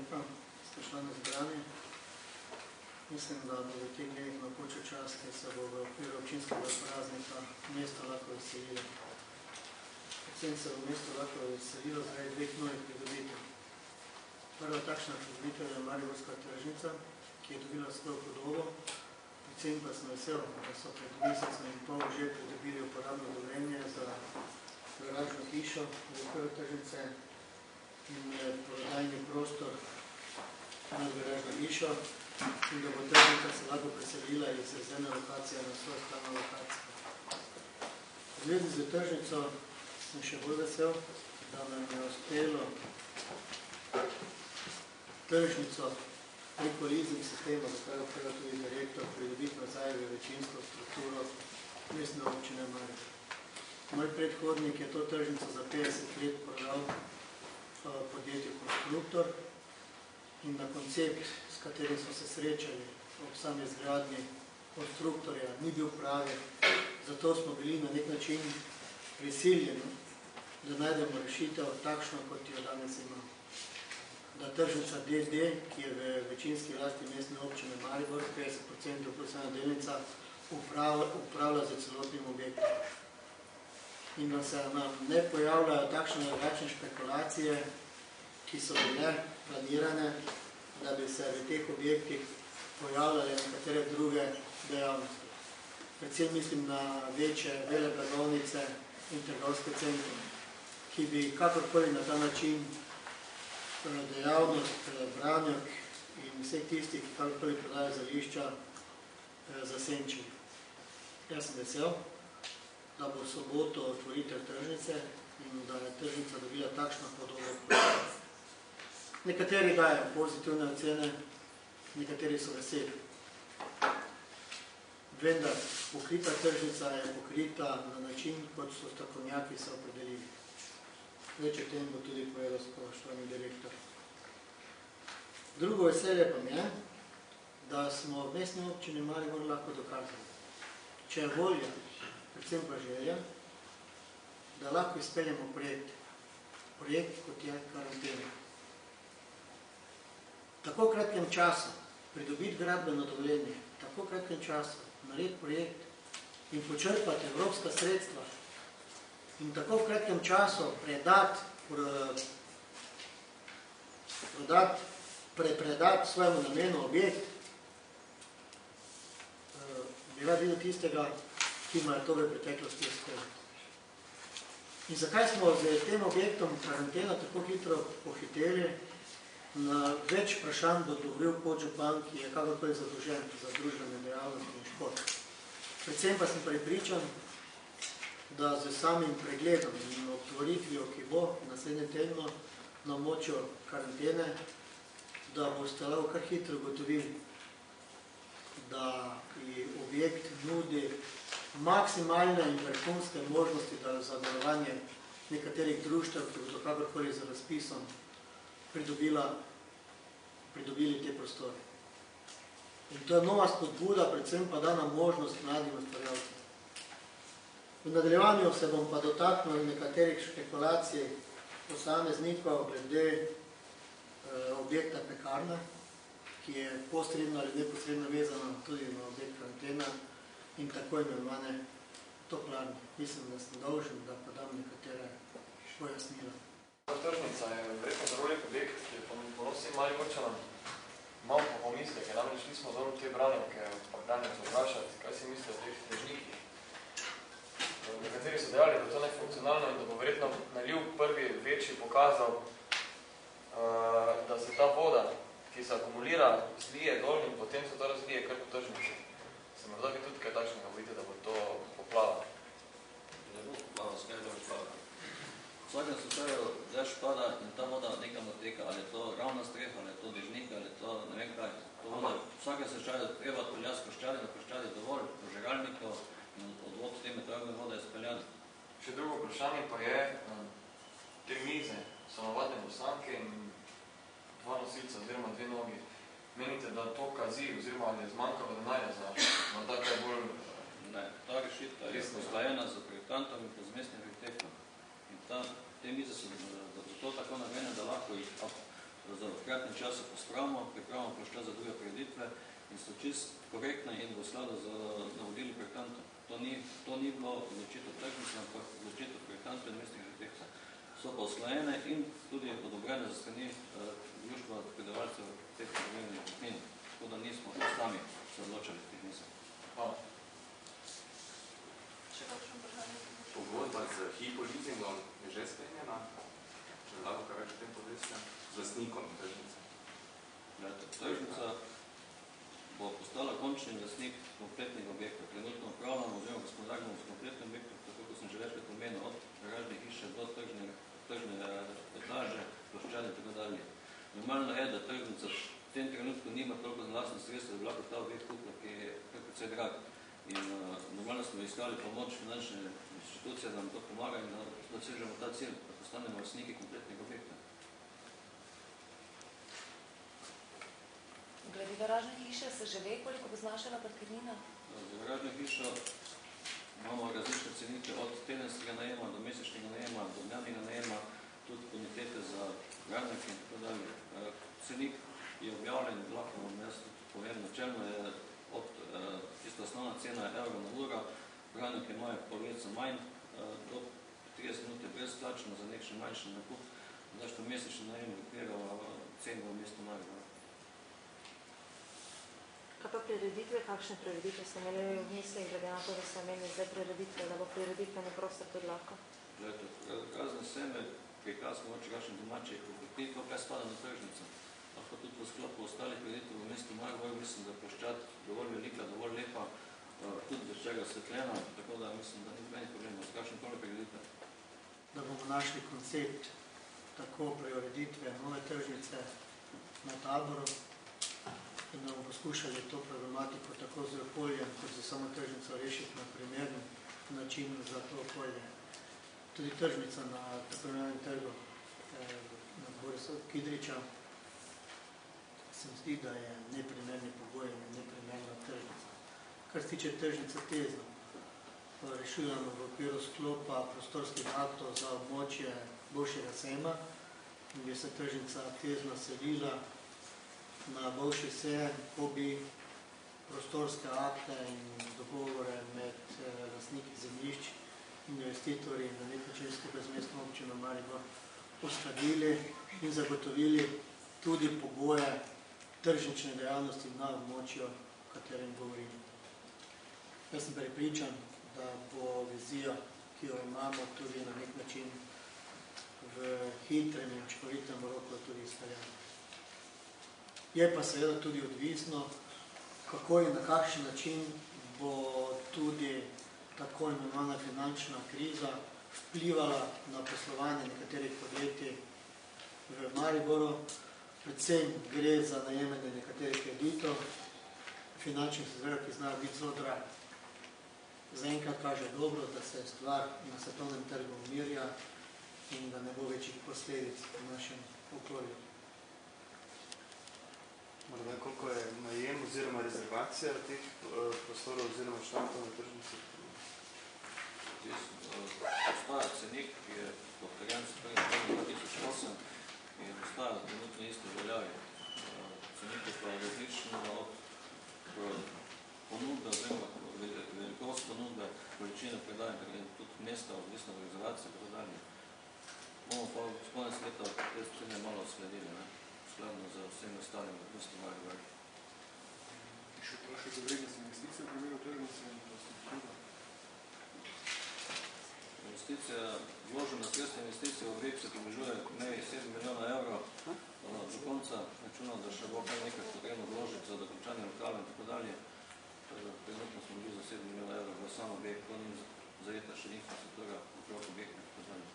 lepa, spoštovani zbrani. Mislim, da bo v teh dneh napočil čas, ker se bo v okviru občinskega praznika mesto lahko veselilo. Predvsem se bo mesto lahko veselilo zaradi dveh novih pridobitev. Prva takšna pridobitev je Mariborska tržnica, ki je dobila svojo podobo. Predvsem pa sem vesel, da so pred mesecem in pol že pridobili uporabno dovoljenje za garažno hišo v okviru tržnice in prodajni prostor nad garažno hišo in da bo tržnica se lahko preselila iz ene lokacije na svojo stalno lokacijo. V zvezi z tržnico sem še bolj vesel, da nam je uspelo tržnico preko leasing sistema, za kar je tudi direktor, pridobiti nazaj v večinsko strukturo mestne občine Maribor. Moj predhodnik je to tržnico za 50 let prodal podjetju Konstruktor in na koncept, s katerim smo se srečali ob sami izgradnji konstruktorja, ni bil pravi. Zato smo bili na nek način prisiljeni, da najdemo rešitev takšno, kot jo danes imamo. Da tržnica DD, ki je v večinski lasti mestne občine Maribor, 50% plus ena delnica, upravlja za celotnim objektom. In da se nam ne pojavljajo takšne drugačne špekulacije, ki so bile planirane, da bi se v teh objektih pojavljale nekatere druge dejavnosti. Predvsem mislim na večje veleblagovnice in trgovske centre, ki bi kakorkoli na ta način dejavnost branjak in vseh tistih, ki kakorkoli prodajo zemljišča, zasenčili. Jaz sem vesel, da bo v soboto otvoritev tržnice in da je tržnica dobila takšno podobo. Nekateri dajo pozitivne ocene, nekateri so veseli. Vendar, pokrita tržnica je pokrita na način, kot so strokovnjaki se opredelili. Več o tem bo tudi povedal spoštovani direktor. Drugo veselje pa mi je, da smo v mestni občini Maribor lahko dokazali. Če je volja, predvsem pa želja, da lahko izpeljemo projekt. Projekt, kot je karantena. Tako kratkem času pridobiti gradbeno dovoljenje, tako kratkem času narediti projekt in počrpati evropska sredstva in tako v kratkem času predati svojemu namenu objekt, bi rad videl tistega, ki ima to v preteklosti uspelo. In zakaj smo z tem objektom karantena tako hitro pohiteli? Na več vprašanj bo odgovoril podžupan, ki je kakorkoli zadolžen za družbene dejavnosti in šport. Predvsem pa sem prepričan, da z samim pregledom in otvoritvijo, ki bo naslednjem tednu na območju karantene, da boste lahko kar hitro ugotovili, da objekt nudi maksimalne in vrhunske možnosti za delovanje nekaterih društev, ki bodo kakorkoli za razpisom pridobili te prostore. In to je nova spodbuda, predvsem pa da nam možnost mladim ustvarjalcem. V nadaljevanju se bom pa dotaknil nekaterih špekulacij posameznikov glede objekta pekarna, ki je posredno ali neposredno vezana tudi na objekt karantena in tako imenovane toplarne. Mislim, da sem dolžen, da podam nekatere pojasnila. Tržnica je verjetno zelo lep objekt, ki je ponosim Mariborčanom. Imam pa pomisleke, namreč nismo zelo te branjevke branjevce vprašati, kaj si mislijo o teh strežnikih. Nekateri so dejali, da je to nefunkcionalno in da bo verjetno naliv prvi večji pokazal, da se ta voda, ki se akumulira, zlije dol in potem se to razlije kar po tržnici. Se morda bi tudi kaj takšnega vidite, da bo to poplava? Ne bo poplava, skaj bo poplava. V vsakem slučaju dež pada in ta voda nekam odteka, ali je to ravna streha, ali je to dežnik, ali je to ne vem kaj. V vsakem slučaju treba odpeljati s koščadi, da koščadi dovolj požegalnikov in odvod te meteorne vode je speljan. Še drugo vprašanje pa je, te mize so navadne poslanke in dva nosilca oziroma dve nogi. Menite, da to kazi oziroma ali je zmanjkalo denarja za morda kaj bolj... Ne, ta rešitev je usklajena z projektantom in z mestnim arhitektom. Te mize so zato tako namene, da lahko jih kratkem času pospravimo, pripravimo ploščad za druge prireditve in so čist korektne in v skladu z navodili projektantov. To ni bilo odločitev tržnice, ampak odločitev projektantov in mestnih arhitektov. So pa usklajene in tudi odobrene za strani društva predavalcev teh predavalnih nekretnin. Tako da nismo sami se odločali teh misel. Hvala. Pogodba z hipolizingom je že sklenjena, če lahko kaj več o tem poveste, z lastnikom tržnice. Tržnica bo postala končni lastnik kompletnega objekta. Trenutno upravljamo oziroma gospodarimo s kompletnim objektom, tako kot sem že večkrat omenil, od garažne hiše do tržne etaže, ploščade in tako dalje. Normalno je, da tržnica v tem trenutku nima toliko lastnih sredstev, da bi lahko ta objekt kupila, ki je kar precej drag. In normalno smo iskali pomoč finančne inštitucije, da nam to pomaga in da dosežemo ta cilj, da postanemo lastniki kompletnega objekta. Glede garažne hiše se že ve, koliko bo znašala parkirnina? Za garažno hišo imamo različne cenike od tedenskega najema do mesečnega najema, do dnevnega najema, tudi bonitete za gradnike in tako dalje. Cenik je objavljen, lahko vam jaz povem, načelno je od tista osnovna cena je evro na uro, gradnike imajo polovico manj, do 30 minut je brezplačno za nek še manjši nakup, zašto mesečni najem okvira cen v mestu Maribor. Kaj pa prireditve, kakšne prireditve ste imeli v misli, glede na to, da ste imeli zdaj prireditve, da bo prireditveni prostor tudi lahko? Razne seme, prikaz moče kakšen domačih obrti, to kaj spada na tržnico. Lahko tudi v sklopu ostalih prireditev v mestu Maribor, mislim, da je ploščad dovolj velika, dovolj lepa, tudi bez čega osvetljena, tako da mislim, da ni nobenih problemov s kakšnim koli prireditve. Da bomo našli koncept tako preureditve nove tržnice na Taboru, in da bomo poskušali to problematiko tako z okoljem, kot za samo tržnico rešiti na primeren način za to okolje. Tudi tržnica na tako imenovanem trgu na Borisa Kidriča se mi zdi, da je neprimerni pogoj in neprimerna tržnica. Kar se tiče tržnice Tezno, rešujemo v okviru sklopa prostorskih aktov za območje bivšega sejma, in bi se tržnica Tezno selila na bivši sejem, ko bi prostorske akte in dogovore med lastniki zemljišč in investitorji na nek način skupaj z mestno občino Maribor uskladili in zagotovili tudi pogoje tržnične dejavnosti na območju, o katerem govorim. Jaz sem prepričan, da bo vizija, ki jo imamo, tudi na nek način v hitrem in učinkovitem roku tudi izpeljana. Je pa seveda tudi odvisno, kako in na kakšen način bo tudi tako imenovana finančna kriza vplivala na poslovanje nekaterih podjetij v Mariboru. Predvsem gre za najemanje nekaterih kreditov, finančnih sredstev, ki znajo biti zelo dragi. Zaenkrat kaže dobro, da se stvar na svetovnem trgu umirja in da ne bo večjih posledic v našem okolju. Morda, koliko je najem oziroma rezervacija teh prostorov oziroma štampov na tržnici? Ostaja cenik, ki je potrjen s 2008 in ostaja trenutno isto veljavi. Cenik je pa različno od ponudbe oziroma velikost ponudbe, količine predajanja in tudi mesta, odvisno od rezervacije, tako dalje. Bomo pa s konec leta te cene malo sledili, skladno z vsemi ostalimi mesto Maribor. Še dobrednost investicije v primeru tržnice in infrastruktura? Investicija, vložena sredstva investicije v objekt se približuje meji 7 milijona evrov. Do konca računam, da še bo kaj nekaj potrebno vložiti za dokončanje lokala in tako dalje. Trenutno smo bili za 7 milijona evrov v sam objekt, ko ni zajeta še infrastruktura, okrog objekta in tako dalje.